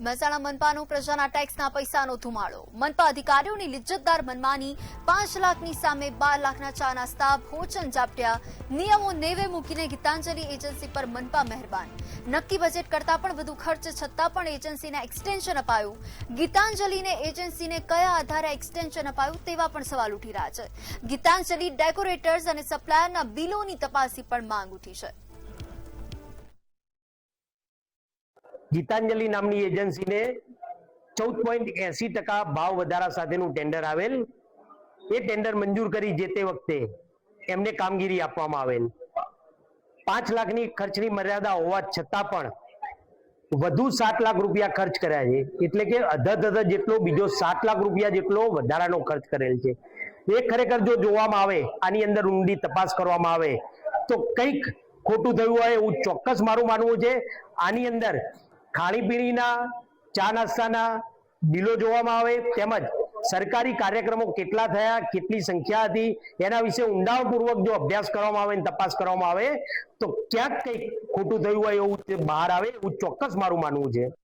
મહેસાણા મનપાનો પ્રજાના ટેક્સના પૈસાનો ધુમાડો। મનપા અધિકારીઓની લિજ્જતદાર મનમાની। 5 લાખની સામે 12 લાખના ચા નાસ્તા ભોજન ઝાપટ્યા। નિયમો નેવે મૂકીને ગીતાંજલિ એજન્સી પર મનપા મહેરબાન। નક્કી બજેટ કરતાં પણ વધુ ખર્ચ છતાં પણ એજન્સીને એક્સટેન્શન અપાયું। ગીતાંજલિને એજન્સીને કયા આધારે એક્સટેન્શન અપાયું તેવા પણ સવાલ ઉઠી રહ્યા છે। ગીતાંજલિ ડેકોરેટર્સ અને સપ્લાયરના બિલોની તપાસની પણ માંગ ઉઠી છે। ગીતાંજલિ નામની એજન્સીને 14.80% ભાવ વધારા સાથેનું ટેન્ડર આવેલ। એ ટેન્ડર મંજૂર કરી જે તે વખતે એમને કામગીરી આપવામાં આવેલ। 5 લાખની ખર્ચની મર્યાદા હોવા છતાં પણ વધુ 7 લાખ રૂપિયા ખર્ચ કર્યા છે, એટલે કે અધર જેટલો બીજો 7 લાખ રૂપિયા જેટલો વધારાનો ખર્ચ કરેલ છે। એ ખરેખર જો જોવામાં આવે, આની અંદર ઊંડી તપાસ કરવામાં આવે તો કંઈક ખોટું થયું હોય એવું ચોક્કસ મારું માનવું છે। આની અંદર ખાણીપીણીના, ચા નાસ્તાના બિલો જોવામાં આવે, તેમજ સરકારી કાર્યક્રમો કેટલા થયા, કેટલી સંખ્યા હતી, એના વિશે ઊંડાણપૂર્વક જો અભ્યાસ કરવામાં આવે, તપાસ કરવામાં આવે તો ક્યાંક કંઈક ખોટું થયું હોય એવું બહાર આવે એવું ચોક્કસ મારું માનવું છે।